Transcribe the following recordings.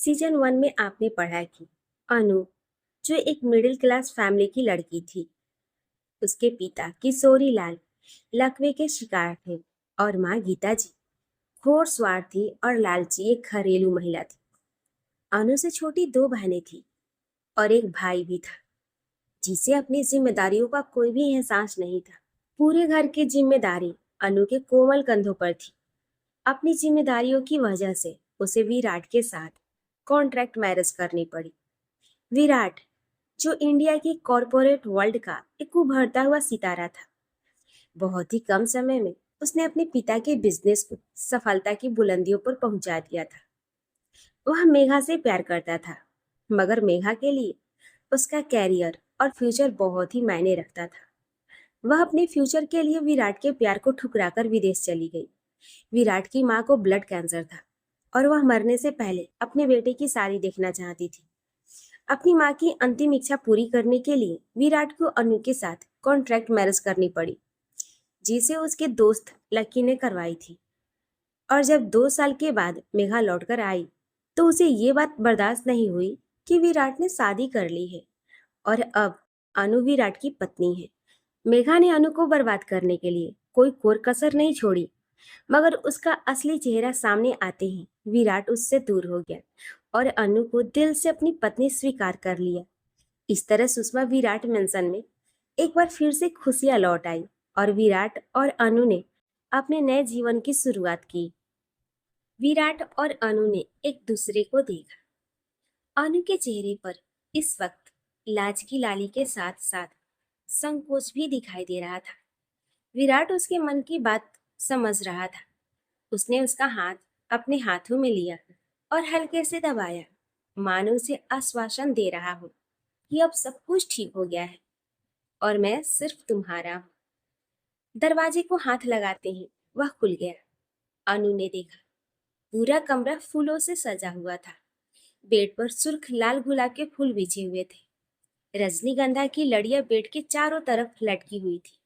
Season 1 में आपने पढ़ा कि अनु, जो एक मिडिल क्लास फैमिली की लड़की थी, उसके पिता किशोरी लाल लकवे के शिकार थे और माँ गीता जी घोर स्वार्थी और लालची एक घरेलू महिला थी। अनु से छोटी दो बहनें थी और एक भाई भी था, जिसे अपनी जिम्मेदारियों का कोई भी एहसास नहीं था। पूरे घर की जिम्मेदारी अनु के कोमल कंधों पर थी। अपनी जिम्मेदारियों की वजह से उसे विराट के साथ कॉन्ट्रैक्ट मैरिज करनी पड़ी। विराट, जो इंडिया की कॉरपोरेट वर्ल्ड का एक उभरता हुआ सितारा था, बहुत ही कम समय में उसने अपने पिता के बिजनेस को सफलता की बुलंदियों पर पहुंचा दिया था। वह मेघा से प्यार करता था, मगर मेघा के लिए उसका कैरियर और फ्यूचर बहुत ही मायने रखता था। वह अपने फ्यूचर के लिए विराट के प्यार को ठुकराकर विदेश चली गई। विराट की माँ को ब्लड कैंसर था और वह मरने से पहले अपने बेटे की शादी देखना चाहती थी। अपनी माँ की अंतिम इच्छा पूरी करने के लिए विराट को अनु के साथ कॉन्ट्रैक्ट मैरिज करनी पड़ी, जिसे उसके दोस्त लकी ने करवाई थी। और जब 2 साल के बाद मेघा लौटकर आई, तो उसे ये बात बर्दाश्त नहीं हुई कि विराट ने शादी कर ली है और अब अनु विराट की पत्नी है। मेघा ने अनु को बर्बाद करने के लिए कोई कोर कसर नहीं छोड़ी, मगर उसका असली चेहरा सामने आते ही विराट उससे दूर हो गया और अनु को दिल से अपनी पत्नी स्वीकार कर लिया। इस तरह सुषमा विराट मेंशन में एक बार फिर से खुशियां लौट आई और विराट और अनु ने अपने नए जीवन की शुरुआत की। विराट और अनु ने एक दूसरे को देखा। अनु के चेहरे पर इस वक्त लाज की लाली के साथ साथ संकोच भी दिखाई दे रहा था। विराट उसके मन की बात समझ रहा था। उसने उसका हाथ अपने हाथों में लिया और हल्के से दबाया, मानो उसे आश्वासन दे रहा हो कि अब सब कुछ ठीक हो गया है और मैं सिर्फ तुम्हारा हूं। दरवाजे को हाथ लगाते ही वह खुल गया। अनु ने देखा, पूरा कमरा फूलों से सजा हुआ था। बेड पर सुर्ख लाल गुलाब के फूल बिछे हुए थे। रजनीगंधा की लड़ियां बेड के चारों तरफ लटकी हुई थी।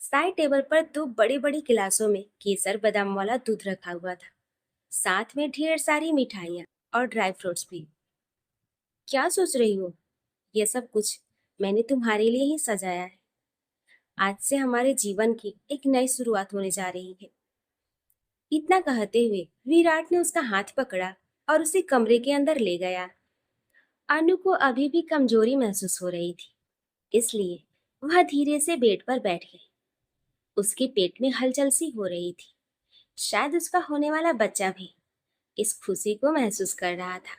साइड टेबल पर दो बड़े बड़े गिलासों में केसर बादाम वाला दूध रखा हुआ था, साथ में ढेर सारी मिठाइयाँ और ड्राई फ्रूट्स भी। क्या सोच रही हो? ये सब कुछ मैंने तुम्हारे लिए ही सजाया है। आज से हमारे जीवन की एक नई शुरुआत होने जा रही है। इतना कहते हुए विराट ने उसका हाथ पकड़ा और उसे कमरे के अंदर ले गया। अनु को अभी भी कमजोरी महसूस हो रही थी, इसलिए वह धीरे से बेड पर बैठ गई। उसके पेट में हलचल सी हो रही थी। शायद उसका होने वाला बच्चा भी इस खुशी को महसूस कर रहा था।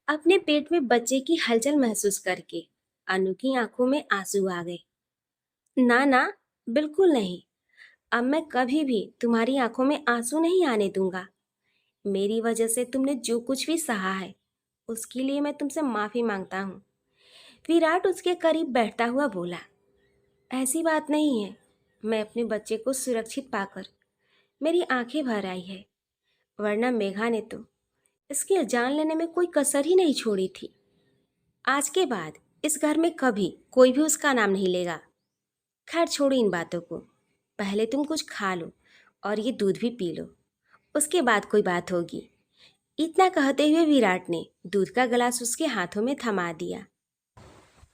अपने पेट में बच्चे की हलचल महसूस करके अनु की आंखों में आंसू आ गए। ना ना, बिल्कुल नहीं। अब मैं कभी भी तुम्हारी आंखों में आंसू नहीं आने दूंगा। मेरी वजह से तुमने जो कुछ भी सहा है, उसके लिए मैं तुमसे माफी मांगता हूँ। विराट उसके करीब बैठता हुआ बोला, ऐसी बात नहीं है। मैं अपने बच्चे को सुरक्षित पाकर मेरी आंखें भर आई है, वरना मेघा ने तो इसकी जान लेने में कोई कसर ही नहीं छोड़ी थी। आज के बाद इस घर में कभी कोई भी उसका नाम नहीं लेगा। खैर छोड़ो इन बातों को, पहले तुम कुछ खा लो और ये दूध भी पी लो, उसके बाद कोई बात होगी। इतना कहते हुए विराट ने दूध का गिलास उसके हाथों में थमा दिया।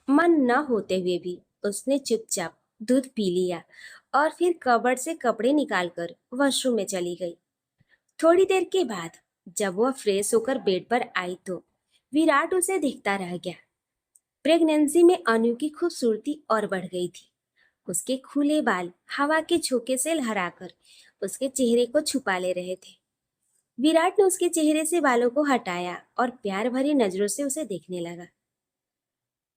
मन न होते हुए भी उसने चुपचाप दूध पी लिया और फिर कबर्ड से कपड़े निकालकर वॉशरूम में चली गई। थोड़ी देर के बाद जब वह फ्रेश होकर बेड पर आई तो विराट उसे देखता रह गया। प्रेगनेंसी में अनु की खूबसूरती और बढ़ गई थी। उसके खुले बाल हवा के झोंके से लहराकर उसके चेहरे को छुपा ले रहे थे। विराट ने उसके चेहरे से बालों को हटाया और प्यार भरी नजरों से उसे देखने लगा।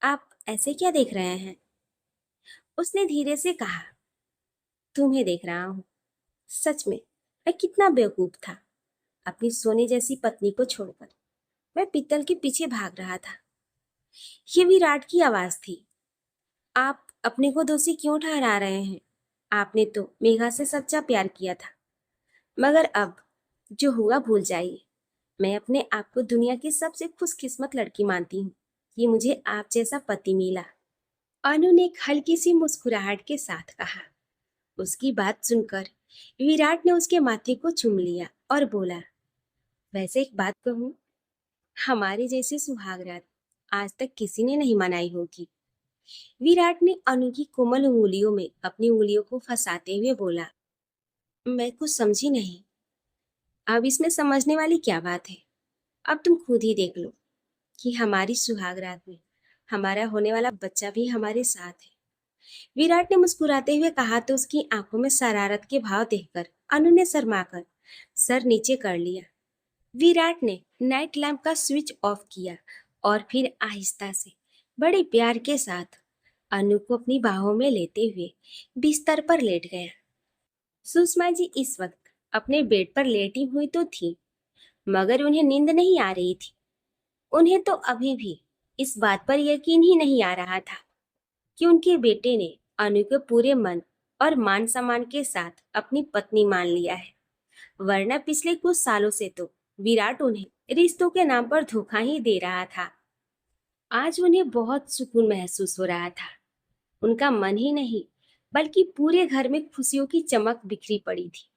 आप ऐसे क्या देख रहे हैं? उसने धीरे से कहा। तुम्हें देख रहा हूं। सच में मैं कितना बेवकूफ था। अपनी सोने जैसी पत्नी को छोड़कर मैं पित्तल के पीछे भाग रहा था। ये विराट की आवाज थी। आप अपने को दोषी क्यों ठहरा रहे हैं? आपने तो मेघा से सच्चा प्यार किया था, मगर अब जो हुआ भूल जाइए। मैं अपने आप को दुनिया की सबसे खुशकिस्मत लड़की मानती हूँ कि मुझे आप जैसा पति मिला। अनु ने एक हल्की सी मुस्कुराहट के साथ कहा। उसकी बात सुनकर विराट ने उसके माथे को चूम लिया और बोला, वैसे एक बात कहूँ, हमारे जैसी सुहागरात आज तक किसी ने नहीं मनाई होगी। विराट ने अनु की कोमल उंगलियों में अपनी उंगलियों को फंसाते हुए बोला, मैं कुछ समझी नहीं। अब इसमें समझने वाली क्या बात है? अब तुम खुद ही देख लो कि हमारी सुहागरात में हमारा होने वाला बच्चा भी हमारे साथ है। विराट ने मुस्कुराते हुए कहा तो उसकी आंखों में शरारत के भाव देखकर अनु ने शर्माकर सर नीचे कर लिया। विराट ने नाइट लैंप का स्विच ऑफ किया और फिर आहिस्ता से बड़े प्यार के साथ अनु को अपनी बाहों में लेते हुए बिस्तर पर लेट गया। सुषमा जी इस वक्त अपने बेड पर लेटी हुई तो थी, मगर उन्हें नींद नहीं आ रही थी। उन्हें तो अभी भी इस बात पर यकीन ही नहीं आ रहा था कि उनके बेटे ने अनु को पूरे मन और मान सम्मान के साथ अपनी पत्नी मान लिया है। वरना पिछले कुछ सालों से तो विराट उन्हें रिश्तों के नाम पर धोखा ही दे रहा था। आज उन्हें बहुत सुकून महसूस हो रहा था। उनका मन ही नहीं बल्कि पूरे घर में खुशियों की चमक बिखरी पड़ी थी।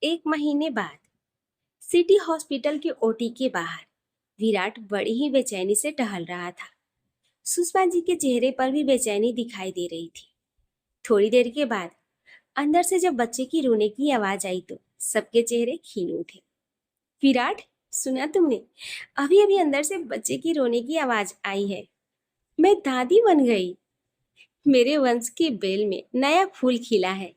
एक महीने बाद सिटी हॉस्पिटल के ओटी के बाहर विराट बड़ी ही बेचैनी से टहल रहा था। सुषमा जी के चेहरे पर भी बेचैनी दिखाई दे रही थी। थोड़ी देर के बाद अंदर से जब बच्चे की रोने की आवाज आई तो सबके चेहरे खिल उठे। विराट, सुना तुमने? अभी अभी अंदर से बच्चे की रोने की आवाज आई है। मैं दादी बन गई। मेरे वंश की बेल में नया फूल खिला है।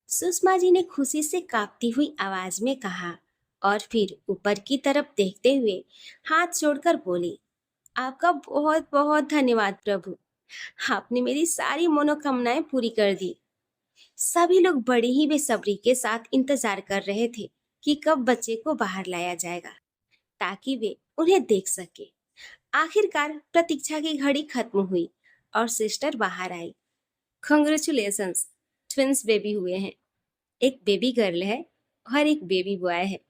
सुषमा जी ने खुशी से कांपती हुई आवाज में कहा और फिर ऊपर की तरफ देखते हुए हाथ जोड़कर बोली, आपका बहुत बहुत धन्यवाद प्रभु। आपने मेरी सारी मनोकामनाएं पूरी कर दी। सभी लोग बड़ी ही बेसब्री के साथ इंतजार कर रहे थे कि कब बच्चे को बाहर लाया जाएगा ताकि वे उन्हें देख सके। आखिरकार प्रतीक्षा की घड़ी खत्म हुई और सिस्टर बाहर आई। कांग्रेचुलेशंस, ट्विंस बेबी हुए हैं। एक बेबी गर्ल है और एक बेबी बॉय है।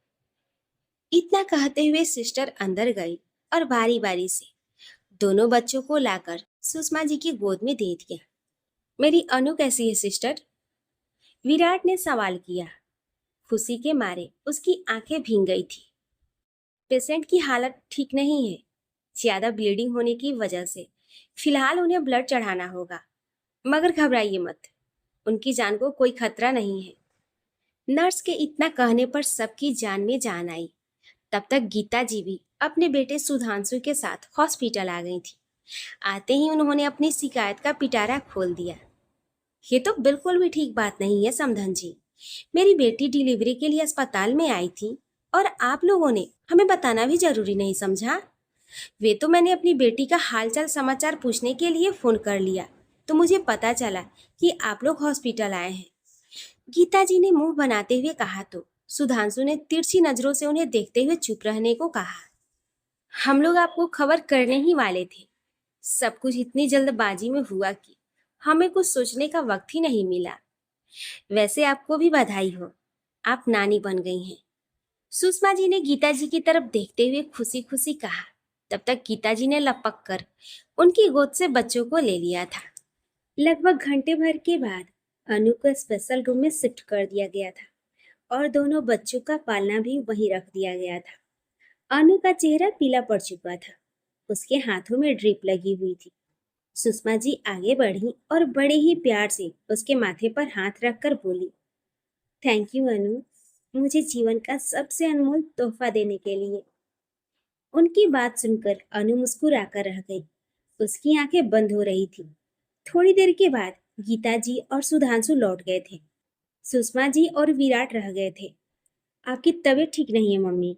इतना कहते हुए सिस्टर अंदर गई और बारी बारी से दोनों बच्चों को लाकर सुषमा जी की गोद में दे दिया। मेरी अनु कैसी है सिस्टर? विराट ने सवाल किया। खुशी के मारे उसकी आंखें भीग गई थी। पेशेंट की हालत ठीक नहीं है, ज्यादा ब्लीडिंग होने की वजह से फिलहाल उन्हें ब्लड चढ़ाना होगा, मगर घबराइए मत, उनकी जान को कोई खतरा नहीं है। नर्स के इतना कहने पर सबकी जान में जान आई। तब तक गीता जी भी अपने बेटे सुधांशु के साथ हॉस्पिटल आ गई थी। आते ही उन्होंने अपनी शिकायत का पिटारा खोल दिया। ये तो बिल्कुल भी ठीक बात नहीं है समधन जी। मेरी बेटी डिलीवरी के लिए अस्पताल में आई थी और आप लोगों ने हमें बताना भी जरूरी नहीं समझा। वे तो मैंने अपनी बेटी का हालचाल समाचार पूछने के लिए फोन कर लिया तो मुझे पता चला कि आप लोग हॉस्पिटल आए हैं। गीता जी ने मुंह बनाते हुए कहा तो सुधांशु ने तिरछी नजरों से उन्हें देखते हुए चुप रहने को कहा। हम लोग आपको खबर करने ही वाले थे। सब कुछ इतनी जल्दबाजी में हुआ कि हमें कुछ सोचने का वक्त ही नहीं मिला। वैसे आपको भी बधाई हो, आप नानी बन गई हैं। सुषमा जी ने गीता जी की तरफ देखते हुए खुशी खुशी कहा। तब तक गीता जी ने लपक कर उनकी गोद से बच्चों को ले लिया था। लगभग घंटे भर के बाद अनु को स्पेशल रूम में शिफ्ट कर दिया गया था और दोनों बच्चों का पालना भी वहीं रख दिया गया था। अनु का चेहरा पीला पड़ चुका था। उसके हाथों में ड्रिप लगी हुई थी। सुषमा जी आगे बढ़ी और बड़े ही प्यार से उसके माथे पर हाथ रखकर बोली, थैंक यू अनु, मुझे जीवन का सबसे अनमोल तोहफा देने के लिए। उनकी बात सुनकर अनु मुस्कुराकर रह गई। उसकी आंखें बंद हो रही थी। थोड़ी देर के बाद गीता जी और सुधांशु लौट गए थे। सुषमा जी और विराट रह गए थे। आपकी तबीयत ठीक नहीं है मम्मी,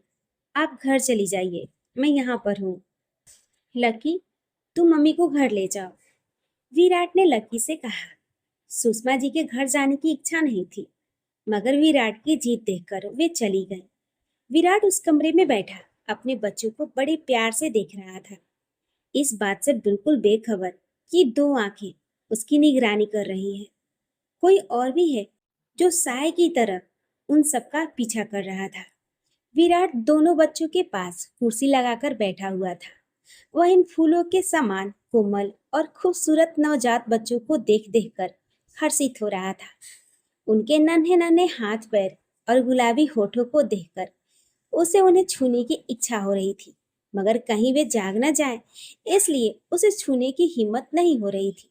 आप घर चली जाइए, मैं यहाँ पर हूँ। लकी, तुम मम्मी को घर ले जाओ, विराट ने लकी से कहा। सुषमा जी के घर जाने की इच्छा नहीं थी, मगर विराट की जीत देखकर वे चली गई। विराट उस कमरे में बैठा अपने बच्चों को बड़े प्यार से देख रहा था, इस बात से बिल्कुल बेखबर कि दो आंखें उसकी निगरानी कर रही हैं। कोई और भी है जो साय की तरह उन सबका पीछा कर रहा था। विराट दोनों बच्चों के पास कुर्सी लगाकर बैठा हुआ था। वह इन फूलों के समान कोमल और खूबसूरत नवजात बच्चों को देख देख कर हर्षित हो रहा था। उनके नन्हे नन्हे हाथ पैर और गुलाबी होठों को देखकर उसे उन्हें छूने की इच्छा हो रही थी। मगर कहीं वे जाग न जाए, इसलिए उसे छूने की हिम्मत नहीं हो रही थी।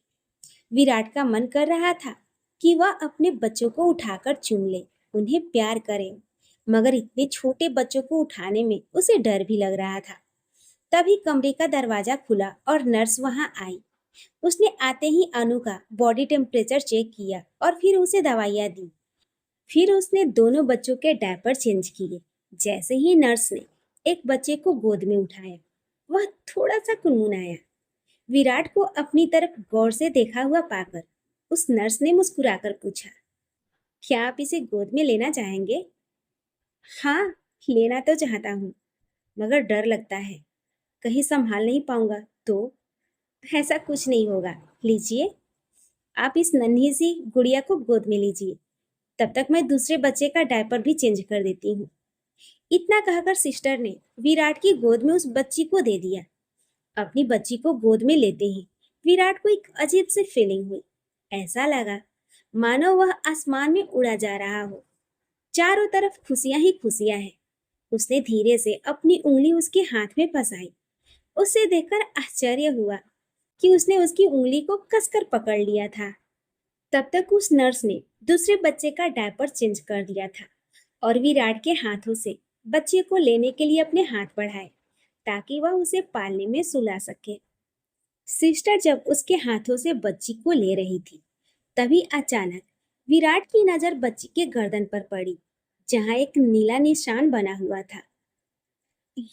विराट का मन कर रहा था कि वह अपने बच्चों को उठाकर चूम ले, उन्हें प्यार करे, मगर इतने छोटे बच्चों को उठाने में उसे डर भी लग रहा था। तभी कमरे का दरवाजा खुला और नर्स वहां आई। उसने आते ही अनु का बॉडी टेम्परेचर चेक किया और फिर उसे दवाइयाँ दी। फिर उसने दोनों बच्चों के डायपर चेंज किए। जैसे ही नर्स ने एक बच्चे को गोद में उठाया, वह थोड़ा सा कुनमुनाया। विराट को अपनी तरफ गौर से देखा हुआ पाकर उस नर्स ने मुस्कुराकर पूछा, क्या आप इसे गोद में लेना चाहेंगे? हाँ, लेना तो चाहता हूँ, मगर डर लगता है, कहीं संभाल नहीं पाऊंगा तो। ऐसा कुछ नहीं होगा, लीजिए, आप इस नन्ही सी गुड़िया को गोद में लीजिए, तब तक मैं दूसरे बच्चे का डायपर भी चेंज कर देती हूँ। इतना कहकर सिस्टर ने विराट की गोद में उस बच्ची को दे दिया। अपनी बच्ची को गोद में लेते ही विराट को एक अजीब सी फीलिंग हुई। ऐसा लगा मानो वह आसमान में उड़ा जा रहा हो। चारों तरफ खुशियां ही खुशियां हैं। उसने धीरे से अपनी उंगली उसके हाथ में फंसाई। उसे देखकर आश्चर्य हुआ कि उसने उसकी उंगली को कसकर पकड़ लिया था। तब तक उस नर्स ने दूसरे बच्चे का डायपर चेंज कर दिया था और विराट के हाथों से बच्चे को लेने के लिए अपने हाथ बढ़ाए ताकि वह उसे पालने में सुला सके। सिस्टर जब उसके हाथों से बच्ची को ले रही थी, तभी अचानक विराट की नजर बच्ची के गर्दन पर पड़ी, जहां एक नीला निशान बना हुआ था।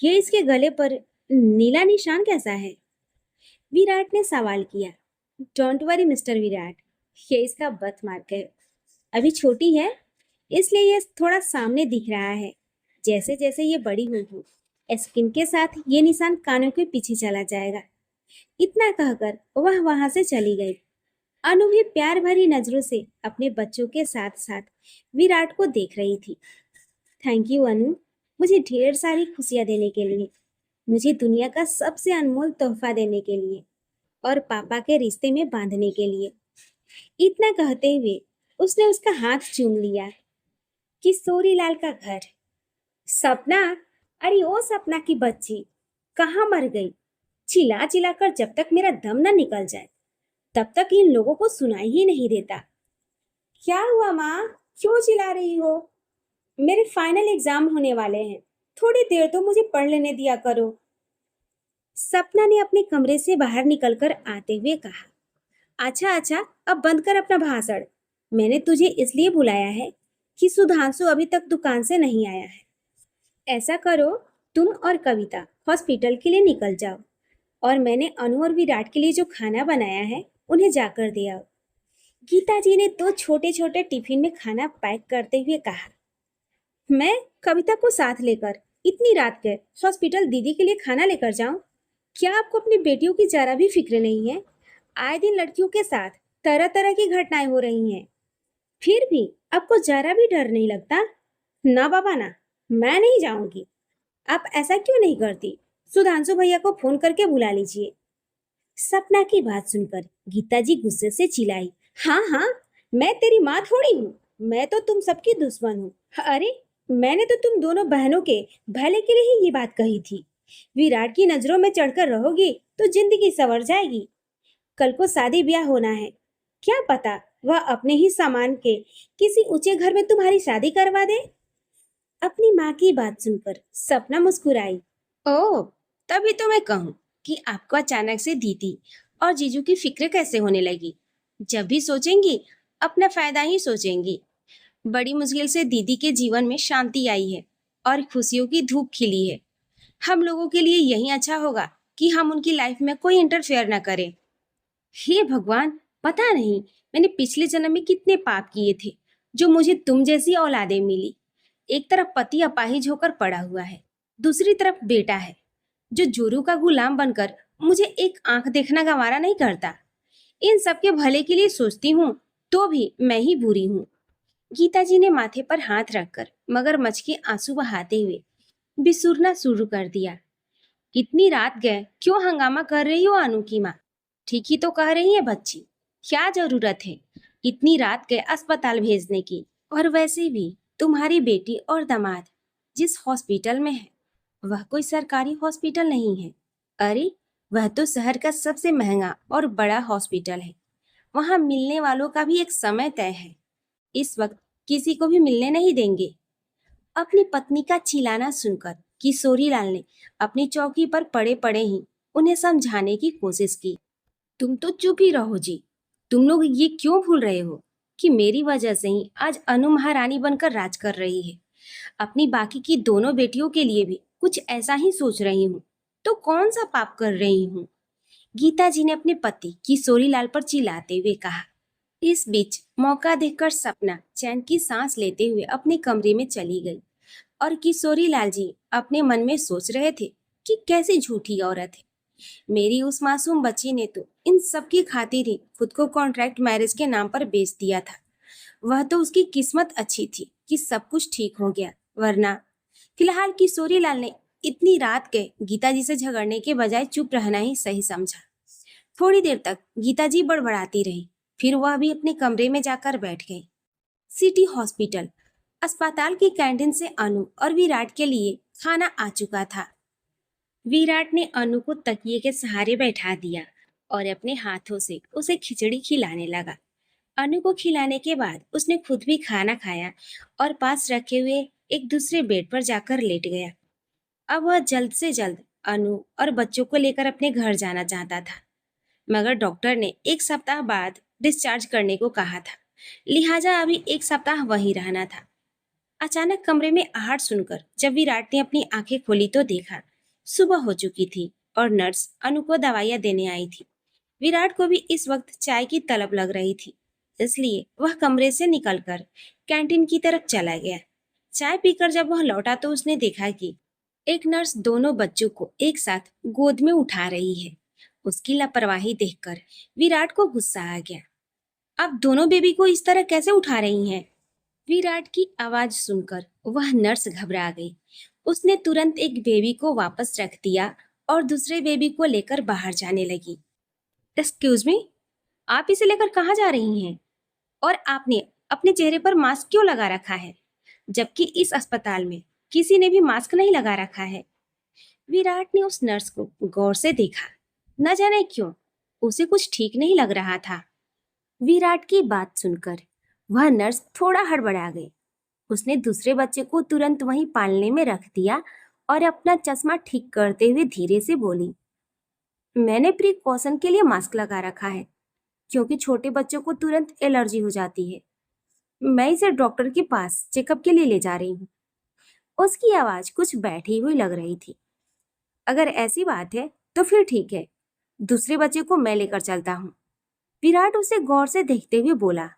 ये इसके गले पर नीला निशान कैसा है? विराट ने सवाल किया। डोंट वरी मिस्टर विराट, ये इसका बर्थ मार्क है। अभी छोटी है, इसलिए ये थोड़ा सामने दिख रहा है। जैसे जैसे ये बड़ी होगी, स्किन के साथ ये निशान कानों के पीछे चला जाएगा। इतना कहकर वह वहां से चली गई। अनु भी प्यार भरी नजरों से अपने बच्चों के साथ साथ विराट को देख रही थी। थैंक यू अनु, मुझे ढेर सारी खुशियां देने के लिए, मुझे दुनिया का सबसे अनमोल तोहफा देने के लिए और पापा के रिश्ते में बांधने के लिए। इतना कहते हुए उसने उसका हाथ चूम लिया। किशोरी लाल का घर। सपना, अरे ओ सपना की बच्ची, कहाँ मर गई? चिल्ला चिल्ला कर जब तक मेरा दम न निकल जाए, तब तक इन लोगों को सुनाई ही नहीं देता। क्या हुआ माँ, क्यों चिल्ला रही हो? मेरे फाइनल एग्जाम होने वाले हैं, थोड़ी देर तो मुझे पढ़ लेने दिया करो। सपना ने अपने कमरे से बाहर निकलकर आते हुए कहा। अच्छा अच्छा, अब बंद कर अपना भाषण। मैंने तुझे इसलिए बुलाया है कि सुधांशु अभी तक दुकान से नहीं आया है। ऐसा करो, तुम और कविता हॉस्पिटल के लिए निकल जाओ और मैंने अनु और विराट के लिए जो खाना बनाया है उन्हें जाकर दे आओ। गीता जी ने दो छोटे छोटे टिफिन में खाना पैक करते हुए कहा। मैं कविता को साथ लेकर इतनी रात के हॉस्पिटल दीदी के लिए खाना लेकर जाऊं? क्या आपको अपनी बेटियों की जरा भी फिक्र नहीं है? आए दिन लड़कियों के साथ तरह तरह की घटनाएं हो रही हैं, फिर भी आपको जरा भी डर नहीं लगता? ना बाबा ना, मैं नहीं जाऊंगी। आप ऐसा क्यों नहीं करती? सुधांशु भैया को फोन करके बुला लीजिए। सपना की बात सुनकर गीता जी गुस्से से चिल्लाई। हाँ हाँ, मैं तेरी माँ थोड़ी हूँ, मैं तो तुम सबकी दुश्मन हूँ। अरे, मैंने तो तुम दोनों बहनों के भले के लिए ही ये बात कही थी। विराट की नजरों में चढ़कर रहोगी तो जिंदगी संवर जाएगी। कल को शादी ब्याह होना है, क्या पता वह अपने ही सामान के किसी ऊंचे घर में तुम्हारी शादी करवा दे। अपनी माँ की बात सुनकर सपना मुस्कुराई। ओह, तभी तो मैं कहूँ कि आपको अचानक से दीदी और जीजू की फिक्र कैसे होने लगी। जब भी सोचेंगी अपना फायदा ही सोचेंगी। बड़ी मुश्किल से दीदी के जीवन में शांति आई है और खुशियों की धूप खिली है। हम लोगों के लिए यही अच्छा होगा कि हम उनकी लाइफ में कोई इंटरफेयर ना करें। हे भगवान, पता नहीं मैंने पिछले जन्म में कितने पाप किए थे जो मुझे तुम जैसी औलादे मिली। एक तरफ पति अपाहिज होकर पड़ा हुआ है, दूसरी तरफ बेटा है जो जोरू का गुलाम बनकर मुझे एक आंख देखना गवारा नहीं करता। इन सबके भले के लिए सोचती हूँ तो भी मैं ही बुरी हूँ। गीता जी ने माथे पर हाथ रखकर मगरमच्छ के आंसू बहाते हुए बिसुरना शुरू कर दिया। इतनी रात गए क्यों हंगामा कर रही हो अनु की माँ? ठीक ही तो कह रही है बच्ची, क्या जरूरत है इतनी रात गए अस्पताल भेजने की? और वैसे भी तुम्हारी बेटी और दामाद जिस हॉस्पिटल में है वह कोई सरकारी हॉस्पिटल नहीं है। अरे, वह तो शहर का सबसे महंगा और बड़ा हॉस्पिटल है। वहां मिलने वालों का भी एक समय तय है। इस वक्त किसी को भी मिलने नहीं देंगे। अपनी पत्नी का चिल्लाना सुनकर किशोरीलाल ने अपनी चौकी पर पड़े पड़े ही उन्हें समझाने की कोशिश की। तुम तो चुप ही रहो जी। तुम लोग ये क्यों भूल रहे हो कि मेरी वजह से ही आज अनु महारानी बनकर राज कर रही है। अपनी बाकी की दोनों बेटियों के लिए भी कुछ ऐसा ही सोच रही हूँ। तो कौन सा पाप कर रही हूँ? गीता जी ने अपने पति किशोरीलाल पर चिल्लाते हुए कहा। इस बीच मौका देखकर सपना चैन की सांस लेते हुए अपने कमरे में चली गई और किशोरीलाल जी अपने मन में सोच रहे थे कि कैसी झूठी औरत है। मेरी उस मासूम बच्ची ने तो इन सब की खातिर ही खुद को कॉन्ट्रैक्ट मैरिज के नाम पर बेच दिया था। वह तो उसकी किस्मत अच्छी थी कि सब कुछ ठीक हो गया, वरना। फिलहाल किशोरीलाल ने इतनी रात के गीता जी से झगड़ने के बजाय चुप रहना ही सही समझा। थोड़ी देर तक गीता जी बड़बड़ाती रही, फिर वह भी अपने कमरे में जाकर बैठ गई। सिटी हॉस्पिटल अस्पताल की कैंटीन से अनु और विराट के लिए खाना आ चुका था। विराट ने अनु को तकिए के सहारे बैठा दिया और अपने हाथों से उसे खिचड़ी खिलाने लगा। अनु को खिलाने के बाद उसने खुद भी खाना खाया और पास रखे हुए एक दूसरे बेड पर जाकर लेट गया। अब वह जल्द से जल्द अनु और बच्चों को लेकर अपने घर जाना चाहता था, मगर डॉक्टर ने एक सप्ताह बाद डिस्चार्ज करने को कहा था, लिहाजा अभी एक सप्ताह वहीं रहना था। अचानक कमरे में आहट सुनकर जब विराट ने अपनी आंखें खोली तो देखा सुबह हो चुकी थी और नर्स अनु को दवाइयां देने आई थी। विराट को भी इस वक्त चाय की तलब लग रही थी, इसलिए वह कमरे से निकलकर कैंटीन की तरफ चला गया। चाय पीकर जब वह लौटा तो उसने देखा कि एक नर्स दोनों बच्चों को एक साथ गोद में उठा रही है। उसकी लापरवाही देखकर विराट को गुस्सा आ गया। आप दोनों बेबी को इस तरह कैसे उठा रही हैं? विराट की आवाज सुनकर वह नर्स घबरा गई। उसने तुरंत एक बेबी को वापस रख दिया और दूसरे बेबी को लेकर बाहर जाने लगी। एक्सक्यूज मी, आप इसे लेकर कहाँ जा रही हैं? और आपने अपने चेहरे पर मास्क क्यों लगा रखा है, जबकि इस अस्पताल में किसी ने भी मास्क नहीं लगा रखा है? विराट ने उस नर्स को गौर से देखा। न जाने क्यों उसे कुछ ठीक नहीं लग रहा था। विराट की बात सुनकर वह नर्स थोड़ा हड़बड़ा गई। उसने दूसरे बच्चे को तुरंत वहीं पालने में रख दिया और अपना चश्मा ठीक करते हुए धीरे से बोली, मैंने प्रिकॉशन के लिए मास्क लगा रखा है क्योंकि छोटे बच्चों को तुरंत एलर्जी हो जाती है। मैं इसे डॉक्टर के पास चेकअप के लिए ले जा रही हूँ। उसकी आवाज कुछ बैठी हुई लग रही थी। अगर ऐसी बात है तो फिर ठीक है, दूसरे बच्चे को मैं लेकर चलता हूँ। विराट उसे गौर से देखते हुए बोला,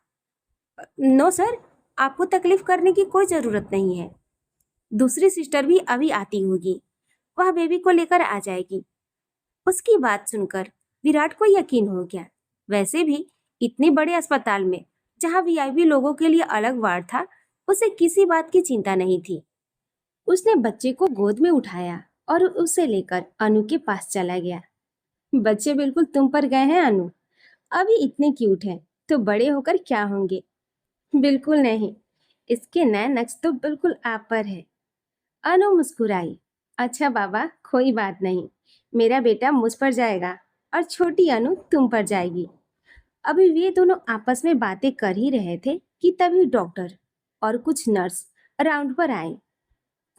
नो सर, आपको तकलीफ करने की कोई जरूरत नहीं है। दूसरी सिस्टर भी अभी आती होगी, वह बेबी को लेकर आ जाएगी। उसकी बात सुनकर विराट को यकीन हो गया। वैसे भी इतने बड़े अस्पताल में जहां वीआईपी लोगों के लिए अलग वार्ड था, उसे किसी बात की चिंता नहीं थी। उसने बच्चे को गोद में उठाया और उसे लेकर अनु के पास चला गया। बच्चे बिल्कुल तुम पर गए हैं अनु। अभी इतने क्यूट हैं, तो बड़े होकर क्या होंगे? बिल्कुल नहीं, इसके नए नक्श तो बिल्कुल आप पर है। अनु मुस्कुराई। अच्छा बाबा, कोई बात नहीं, मेरा बेटा मुझ पर जाएगा और छोटी अनु तुम पर जाएगी। अभी वे दोनों आपस में बातें कर ही रहे थे कि तभी डॉक्टर और कुछ नर्स राउंड पर आए।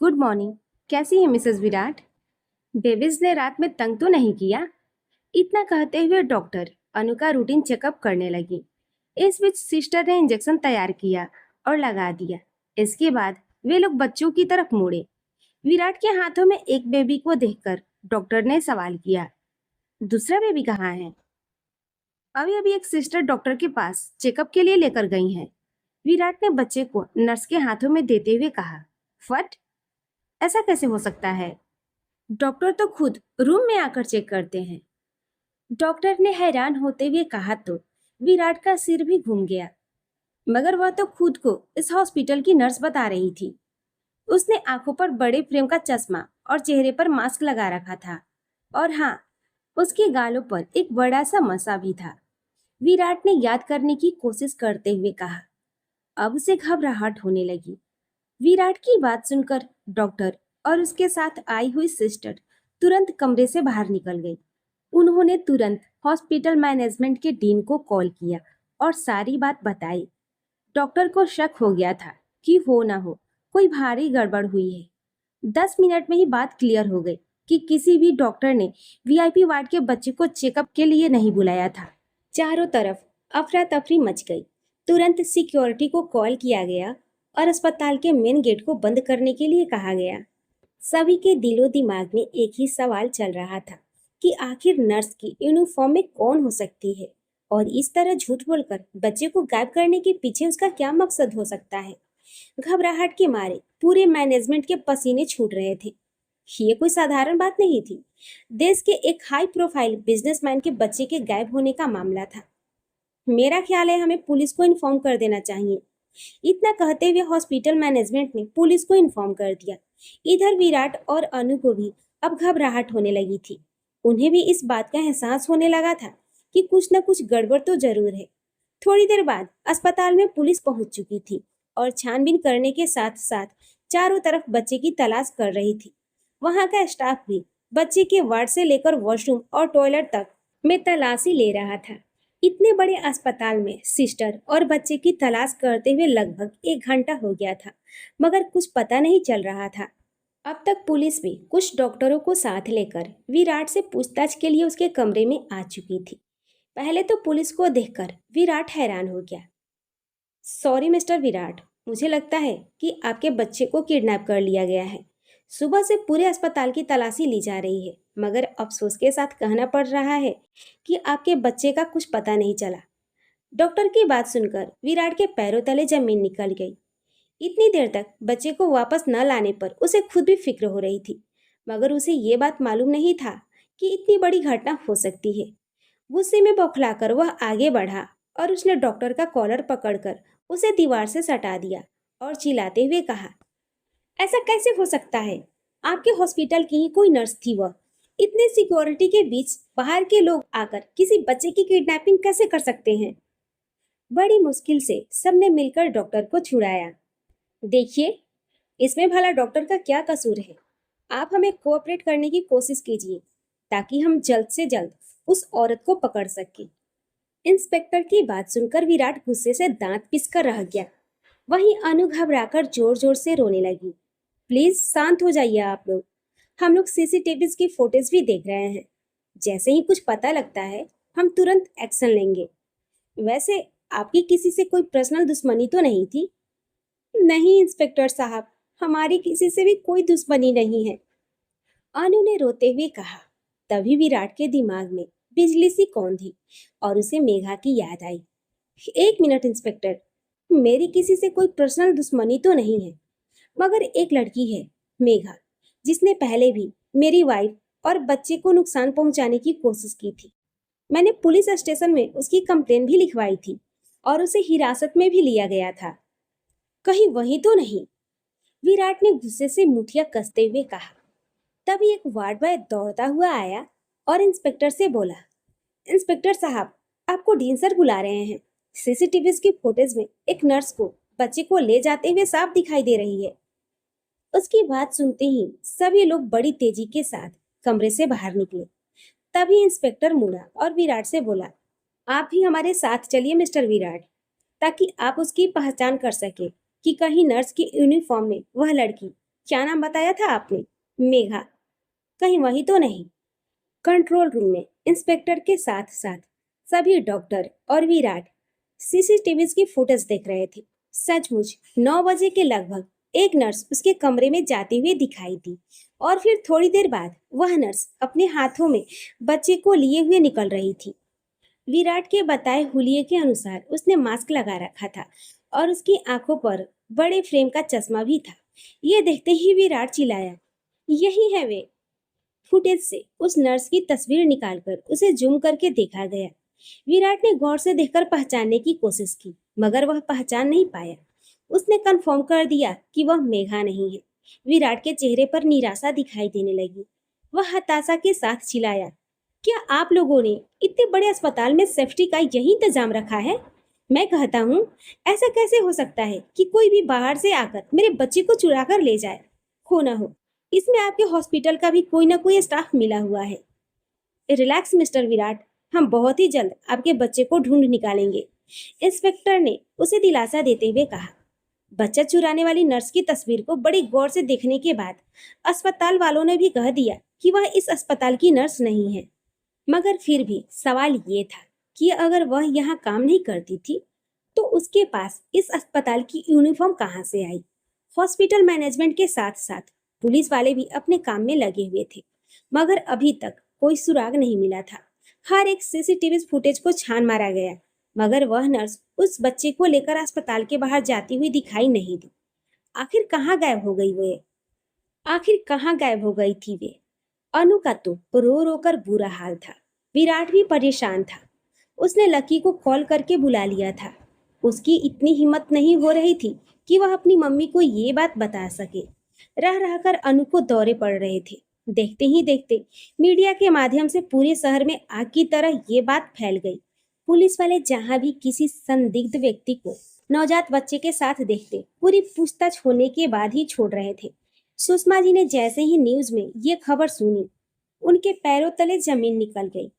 गुड मॉर्निंग, कैसी है मिसेस विराट? बेबीज ने रात में तंग तो नहीं किया? इतना कहते हुए डॉक्टर अनु का रूटीन चेकअप करने लगी। इस बीच सिस्टर ने इंजेक्शन तैयार किया और लगा दिया। इसके बाद वे लोग बच्चों की तरफ मुड़े। विराट के हाथों में एक बेबी को देखकर डॉक्टर ने सवाल किया, दूसरा बेबी कहाँ है? अभी अभी एक सिस्टर डॉक्टर के पास चेकअप के लिए लेकर गई हैं। विराट ने बच्चे को नर्स के हाथों में देते हुए कहा। फट, ऐसा कैसे हो सकता है? डॉक्टर तो खुद रूम में आकर चेक करते हैं। डॉक्टर ने हैरान होते हुए कहा तो विराट का सिर भी घूम गया, मगर वह तो खुद को इस हॉस्पिटल की नर्स बता रही थी। उसने आंखों पर बड़े फ्रेम का चश्मा और चेहरे पर मास्क लगा रखा था, और हाँ, उसके गालों पर एक बड़ा सा मसा भी था। विराट ने याद करने की कोशिश करते हुए कहा। अब उसे घबराहट होने लगी। विराट की बात सुनकर डॉक्टर और उसके साथ आई हुई सिस्टर तुरंत कमरे से बाहर निकल गई। उन्होंने तुरंत हॉस्पिटल मैनेजमेंट के डीन को कॉल किया और सारी बात बताई। डॉक्टर को शक हो गया था कि हो ना हो कोई भारी गड़बड़ हुई है। 10 मिनट में ही बात क्लियर हो गई कि किसी भी डॉक्टर ने वीआईपी वार्ड के बच्चे को चेकअप के लिए नहीं बुलाया था। चारों तरफ अफरा तफरी मच गई। तुरंत सिक्योरिटी को कॉल किया गया और अस्पताल के मेन गेट को बंद करने के लिए कहा गया। सभी के दिलो दिमाग में एक ही सवाल चल रहा था कि आखिर नर्स की यूनिफॉर्म में कौन हो सकती है और इस तरह झूठ बोलकर बच्चे को गायब करने के पीछे उसका क्या मकसद हो सकता है। घबराहट के मारे पूरे मैनेजमेंट के पसीने छूट रहे थे। ये कोई साधारण बात नहीं थी। देश के एक हाई प्रोफाइल बिजनेसमैन के बच्चे के गायब होने का मामला था। मेरा ख्याल है हमें पुलिस को इन्फॉर्म कर देना चाहिए। इतना कहते हुए हॉस्पिटल मैनेजमेंट ने पुलिस को इन्फॉर्म कर दिया। इधर विराट और अनु को भी अब घबराहट होने लगी थी। उन्हें भी इस बात का एहसास होने लगा था कि कुछ न कुछ गड़बड़ तो जरूर है। थोड़ी देर बाद अस्पताल में पुलिस पहुंच चुकी थी और छानबीन करने के साथ साथ चारों तरफ बच्चे की तलाश कर रही थी। वहां का स्टाफ भी बच्चे के वार्ड से लेकर वॉशरूम और टॉयलेट तक में तलाशी ले रहा था। इतने बड़े अस्पताल में सिस्टर और बच्चे की तलाश करते हुए लगभग 1 घंटा हो गया था, मगर कुछ पता नहीं चल रहा था। अब तक पुलिस भी कुछ डॉक्टरों को साथ लेकर विराट से पूछताछ के लिए उसके कमरे में आ चुकी थी। पहले तो पुलिस को देखकर विराट हैरान हो गया। सॉरी मिस्टर विराट, मुझे लगता है कि आपके बच्चे को किडनैप कर लिया गया है। सुबह से पूरे अस्पताल की तलाशी ली जा रही है, मगर अफसोस के साथ कहना पड़ रहा है कि आपके बच्चे का कुछ पता नहीं चला। डॉक्टर की बात सुनकर विराट के पैरों तले जमीन निकल गई। इतनी देर तक बच्चे को वापस न लाने पर उसे खुद भी फिक्र हो रही थी, मगर उसे ये बात मालूम नहीं था कि इतनी बड़ी घटना हो सकती है। गुस्से में बौखलाकर वह आगे बढ़ा और उसने डॉक्टर का कॉलर पकड़कर उसे दीवार से सटा दिया और चिल्लाते हुए कहा, ऐसा कैसे हो सकता है? आपके हॉस्पिटल की ही कोई नर्स थी वह। इतने सिक्योरिटी के बीच बाहर के लोग आकर किसी बच्चे की किडनैपिंग कैसे कर सकते हैं? बड़ी मुश्किल से सबने मिलकर डॉक्टर को छुड़ाया। देखिए, इसमें भला डॉक्टर का क्या कसूर है? आप हमें कोऑपरेट करने की कोशिश कीजिए ताकि हम जल्द से जल्द उस औरत को पकड़ सकें। इंस्पेक्टर की बात सुनकर विराट गुस्से से दांत पिसकर रह गया। वहीं अनु घबराकर जोर जोर से रोने लगी। प्लीज शांत हो जाइए आप लोग। हम लोग सीसीटीवी की फुटेज भी देख रहे हैं। जैसे ही कुछ पता लगता है हम तुरंत एक्शन लेंगे। वैसे आपकी किसी से कोई पर्सनल दुश्मनी तो नहीं थी? नहीं इंस्पेक्टर साहब, हमारी किसी से भी कोई दुश्मनी नहीं है, अनु ने रोते हुए कहा। तभी विराट के दिमाग में बिजली सी कौन थी और उसे मेघा की याद आई। 1 मिनट इंस्पेक्टर, मेरी किसी से कोई पर्सनल दुश्मनी तो नहीं है, मगर एक लड़की है मेघा, जिसने पहले भी मेरी वाइफ और बच्चे को नुकसान पहुंचाने की कोशिश की थी। मैंने पुलिस स्टेशन में उसकी कंप्लेन भी लिखवाई थी और उसे हिरासत में भी लिया गया था। कहीं वही तो नहीं? विराट ने गुस्से से मुठिया कसते हुए कहा। तभी एक वार्ड बॉय दौड़ता हुआ आया और इंस्पेक्टर से बोला, इंस्पेक्टर साहब, आपको डीन सर बुला रहे हैं। सीसीटीवी की फुटेज में एक नर्स को बच्चे को ले जाते हुए साफ दिखाई दे रही है। उसकी बात सुनते ही सभी लोग बड़ी तेजी के साथ कमरे से बाहर निकले। तभी इंस्पेक्टर मुड़ा और विराट से बोला, आप भी हमारे साथ चलिए मिस्टर विराट, ताकि आप उसकी पहचान कर सके कि कहीं नर्स की यूनिफॉर्म में वह लड़की, क्या नाम बताया था आपने? मेघा, कहीं वही तो नहीं? कंट्रोल रूम में इंस्पेक्टर के साथ साथ सभी डॉक्टर और विराट सीसीटीवी की फुटेज देख रहे थे। सचमुच 9 बजे के लगभग एक नर्स उसके कमरे में जाती हुई दिखाई दी और फिर थोड़ी देर बाद वह नर्स अपने हाथों में बच्चे को लिए हुए निकल रही थी। विराट के बताए हुलिये के अनुसार उसने मास्क लगा रखा था और उसकी आंखों पर बड़े फ्रेम का चश्मा भी था। ये देखते ही विराट चिल्लाया, यही है वे। फुटेज से उस नर्स की तस्वीर निकालकर उसे जूम करके देखा गया। विराट ने गौर से देखकर पहचानने की कोशिश की, मगर वह पहचान नहीं पाया। उसने कंफर्म कर दिया कि वह मेघा नहीं है। विराट के चेहरे पर निराशा दिखाई देने लगी। वह हताशा के साथ चिल्लाया, क्या आप लोगों ने इतने बड़े अस्पताल में सेफ्टी का यही इंतजाम रखा है? मैं कहता हूँ, ऐसा कैसे हो सकता है कि कोई भी बाहर से आकर मेरे बच्चे को चुरा कर ले जाए? हो न हो इसमें आपके हॉस्पिटल का भी कोई ना कोई स्टाफ मिला हुआ है। रिलैक्स मिस्टर विराट, हम बहुत ही जल्द आपके बच्चे को ढूंढ निकालेंगे, इंस्पेक्टर ने उसे दिलासा देते हुए कहा। बच्चा चुराने वाली नर्स की तस्वीर को बड़ी गौर से देखने के बाद अस्पताल वालों ने भी कह दिया कि वह इस अस्पताल की नर्स नहीं है। मगर फिर भी सवाल ये था कि अगर वह यहाँ काम नहीं करती थी तो उसके पास इस अस्पताल की यूनिफॉर्म कहाँ से आई। हॉस्पिटल मैनेजमेंट के साथ साथ पुलिस वाले भी अपने काम में लगे हुए थे, मगर अभी तक कोई सुराग नहीं मिला था। हर एक सीसीटीवी फुटेज को छान मारा गया, मगर वह नर्स उस बच्चे को लेकर अस्पताल के बाहर जाती हुई दिखाई नहीं दी। आखिर कहाँ गायब हो गई वे? आखिर कहाँ गायब हो गई थी वे? अनु का तो रो रो कर बुरा हाल था। विराट भी परेशान था। उसने लकी को कॉल करके बुला लिया था। उसकी इतनी हिम्मत नहीं हो रही थी कि वह अपनी मम्मी को ये बात बता सके। रह रहकर अनु को दौरे पड़ रहे थे। देखते ही देखते मीडिया के माध्यम से पूरे शहर में आग की तरह ये बात फैल गई। पुलिस वाले जहां भी किसी संदिग्ध व्यक्ति को नवजात बच्चे के साथ देखते, पूरी पूछताछ होने के बाद ही छोड़ रहे थे। सुषमा जी ने जैसे ही न्यूज में ये खबर सुनी, उनके पैरों तले जमीन निकल गई।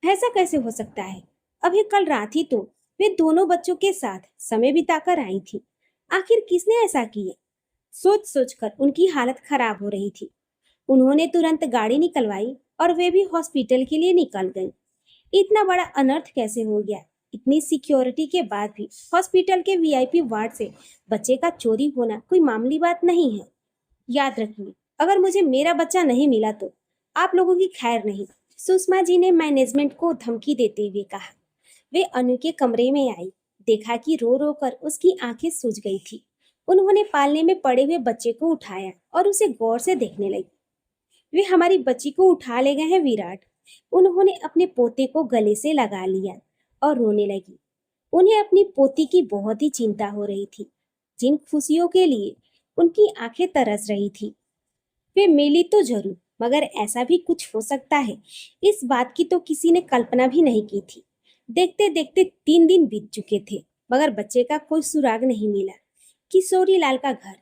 ऐसा कैसे हो सकता है? अभी कल रात ही तो वे दोनों बच्चों के साथ समय बिताकर आई थी। आखिर किसने ऐसा किया? सोच सोच कर उनकी हालत खराब हो रही थी। उन्होंने तुरंत गाड़ी निकलवाई और वे भी हॉस्पिटल के लिए निकल गई। इतना बड़ा अनर्थ कैसे हो गया? इतनी सिक्योरिटी के बाद भी हॉस्पिटल के वीआईपी वार्ड से बच्चे का चोरी होना कोई मामूली बात नहीं है। याद रखिए, अगर मुझे मेरा बच्चा नहीं मिला तो आप लोगों की खैर नहीं, सुषमा जी ने मैनेजमेंट को धमकी देते हुए कहा। वे अनु के कमरे में आई, देखा कि रो रो कर उसकी आंखें सूज गई थी। उन्होंने पालने में पड़े हुए बच्चे को उठाया और उसे गौर से देखने लगी। वे हमारी बच्ची को उठा ले गए हैं विराट। उन्होंने अपने पोते को गले से लगा लिया और रोने लगी। उन्हें अपनी पोती की बहुत ही चिंता हो रही थी, जिन खुशियों के लिए उनकी आंखें तरस रही थी। वे मिली तो जरूर, मगर ऐसा भी कुछ हो सकता है, इस बात की तो किसी ने कल्पना भी नहीं की थी। देखते देखते 3 दिन बीत चुके थे, मगर बच्चे का कोई सुराग नहीं मिला। किशोरी लाल का घर।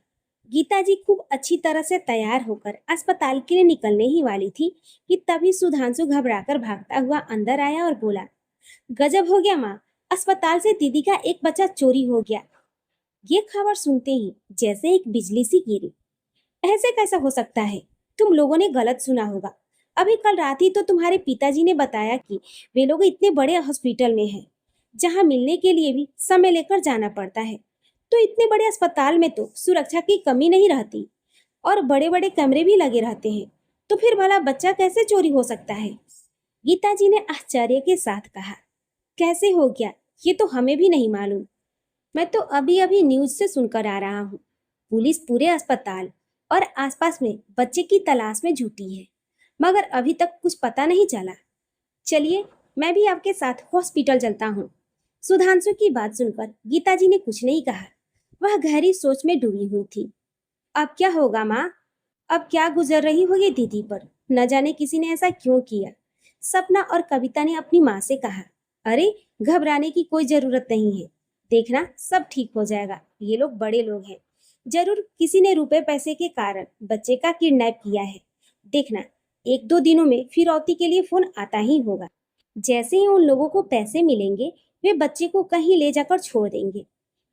गीता जी खूब अच्छी तरह से तैयार होकर अस्पताल के लिए निकलने ही वाली थी कि तभी सुधांशु घबराकर भागता हुआ अंदर आया और बोला, गजब हो गया माँ, अस्पताल से दीदी का एक बच्चा चोरी हो गया। ये खबर सुनते ही जैसे एक बिजली सी गिरी। ऐसे कैसा हो सकता है? तुम लोगों ने गलत सुना होगा। अभी कल रात ही तो तुम्हारे पिताजी ने बताया कि वे लोग इतने बड़े हॉस्पिटल में हैं, जहां मिलने के लिए भी समय लेकर जाना पड़ता है। तो इतने बड़े अस्पताल में तो सुरक्षा की कमी नहीं रहती और बड़े बड़े कैमरे भी लगे रहते हैं। तो फिर भला बच्चा कैसे चोरी हो सकता है? गीता जी ने आश्चर्य के साथ कहा। कैसे हो गया ये तो हमें भी नहीं मालूम। मैं तो अभी अभी न्यूज से सुनकर आ रहा हूँ। पुलिस पूरे अस्पताल और आसपास में बच्चे की तलाश में जुटी है, मगर अभी तक कुछ पता नहीं चला। चलिए, मैं भी आपके साथ हॉस्पिटल चलता हूँ। सुधांशु की बात सुनकर गीता जी ने कुछ नहीं कहा। वह गहरी सोच में डूबी हुई थी। अब क्या होगा माँ? अब क्या गुजर रही होगी दीदी पर? न जाने किसी ने ऐसा क्यों किया। सपना और कविता ने अपनी माँ से कहा, अरे घबराने की कोई जरूरत नहीं है, देखना सब ठीक हो जाएगा। ये लोग बड़े लोग हैं, जरूर किसी ने रुपए पैसे के कारण बच्चे का किडनैप किया है। देखना 1-2 दिनों में फिरौती के लिए फोन आता ही होगा। जैसे ही उन लोगों को पैसे मिलेंगे वे बच्चे को कहीं ले जाकर छोड़ देंगे।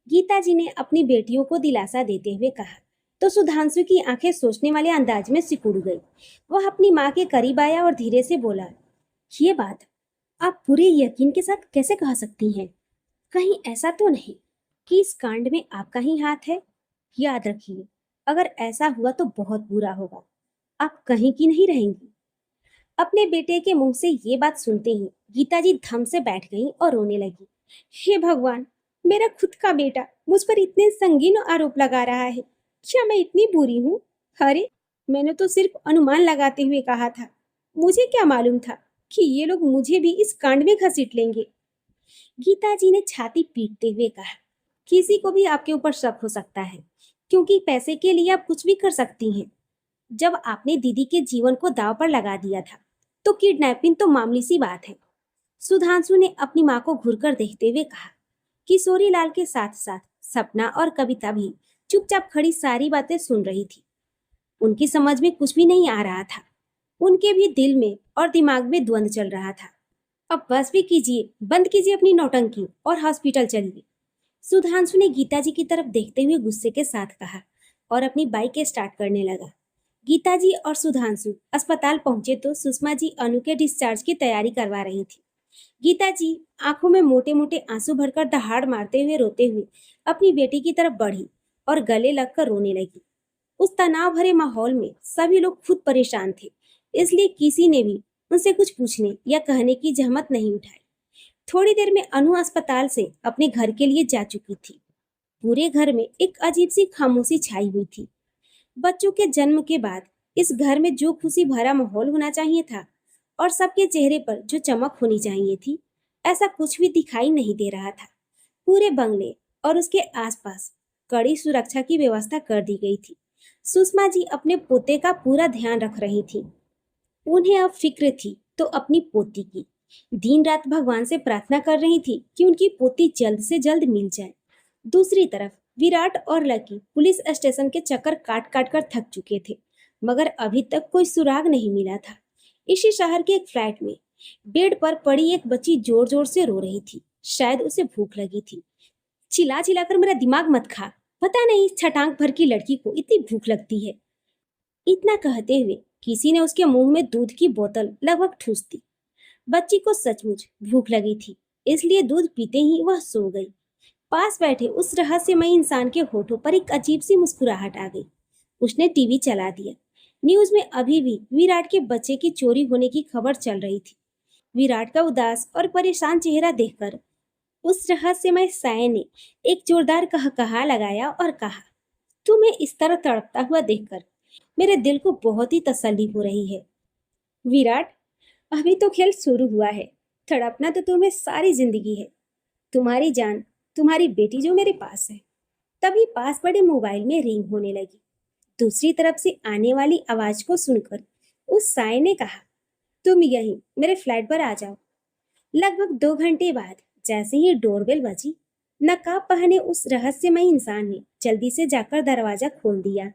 गीता जी ने अपनी बेटियों को दिलासा देते हुए कहा। तो सुधांशु की आंखें सोचने वाले अंदाज में सिकुड़ गई। वह अपनी माँ के करीब आया और धीरे से बोला, ये बात आप पूरे यकीन के साथ कैसे कह सकती हैं? कहीं ऐसा तो नहीं कि इस कांड में आपका ही हाथ है? याद रखिए, अगर ऐसा हुआ तो बहुत बुरा होगा। आप कहीं की नहीं रहेंगी। अपने बेटे के मुंह से ये बात सुनते ही गीता जी धम से बैठ गईं और रोने लगी। हे भगवान, मेरा खुद का बेटा मुझ पर इतने संगीन आरोप लगा रहा है। क्या मैं इतनी बुरी हूँ? अरे, मैंने तो सिर्फ अनुमान लगाते हुए कहा था। मुझे क्या मालूम था कि ये लोग मुझे भी इस कांड में घसीट लेंगे। गीता जी ने छाती पीटते हुए कहा, किसी को भी आपके ऊपर शक हो सकता है, क्योंकि पैसे के लिए आप कुछ भी कर सकती हैं। जब आपने दीदी के जीवन को दांव पर लगा दिया था, तो किडनैपिंग तो मामूली सी बात है। सुधांशु ने अपनी माँ को घूरकर देखते हुए कहा। किशोरी लाल के साथ साथ सपना और कविता भी चुपचाप खड़ी सारी बातें सुन रही थी। उनकी समझ में कुछ भी नहीं आ रहा था। उनके भी दिल में और दिमाग में द्वंद्व चल रहा था। अब बस भी कीजिए, बंद कीजिए अपनी नौटंकी और हॉस्पिटल चलिए। सुधांशु ने गीता जी की तरफ देखते हुए गुस्से के साथ कहा और अपनी बाइक स्टार्ट करने लगा। गीता जी और सुधांशु अस्पताल पहुंचे तो सुषमा जी अनु के डिस्चार्ज की तैयारी करवा रही थी। गीता जी आंखों में मोटे मोटे आंसू भरकर दहाड़ मारते हुए रोते हुए अपनी बेटी की तरफ बढ़ी और गले लगकर रोने लगी। उस तनाव भरे माहौल में सभी लोग खुद परेशान थे, इसलिए किसी ने भी उनसे कुछ पूछने या कहने की जहमत नहीं उठाई। थोड़ी देर में अनु अस्पताल से अपने घर के लिए जा चुकी थी। पूरे घर में एक अजीब सी खामोशी छाई हुई थी। बच्चों के जन्म के बाद इस घर में जो खुशी भरा माहौल होना चाहिए था और सबके चेहरे पर जो चमक होनी चाहिए थी, ऐसा कुछ भी दिखाई नहीं दे रहा था। पूरे बंगले और उसके आसपास कड़ी सुरक्षा की व्यवस्था कर दी गई थी। सुषमा जी अपने पोते का पूरा ध्यान रख रही थी। उन्हें अब फिक्र थी तो अपनी पोती की। दिन रात भगवान से प्रार्थना कर रही थी कि उनकी पोती जल्द से जल्द मिल जाए। दूसरी तरफ विराट और लकी पुलिस स्टेशन के चक्कर काट काट कर थक चुके थे, मगर अभी तक कोई सुराग नहीं मिला था। इसी शहर के एक फ्लैट में बेड पर पड़ी एक बच्ची जोर जोर से रो रही थी। शायद उसे भूख लगी थी। चिल्ला चिल्ला कर मेरा दिमाग मत खा, पता नहीं इस छटांग भर की लड़की को इतनी भूख लगती है। इतना कहते हुए किसी ने उसके मुंह में दूध की बोतल लगभग ठूस दी। बच्ची को सचमुच भूख लगी थी, इसलिए दूध पीते ही वह सो गई। पास बैठे उस रहस्यमय इंसान के होठों पर एक अजीब सी मुस्कुराहट आ गई। उसने टीवी चला दिया। न्यूज में अभी भी विराट के बच्चे की चोरी होने की खबर चल रही थी। विराट का उदास और परेशान चेहरा देखकर उस रहस्यमय साय ने एक जोरदार कहकहा लगाया और कहा, तुम्हें इस तरह तड़पता हुआ देखकर मेरे दिल को बहुत ही तसल्ली हो रही है। विराट, अभी तो खेल शुरू हुआ है। तड़पना तो तुम्हें सारी जिंदगी है। तुम्हारी जान, तुम्हारी बेटी जो मेरे पास है। तभी पास पड़े मोबाइल में रिंग होने लगी। दूसरी तरफ से आने वाली आवाज को सुनकर उस साय ने कहा, तुम यहीं मेरे फ्लैट पर आ जाओ। लगभग 2 घंटे बाद जैसे ही डोरबेल बजी, नकाब पहने उस रहस्यमय इंसान ने जल्दी से जाकर दरवाजा खोल दिया।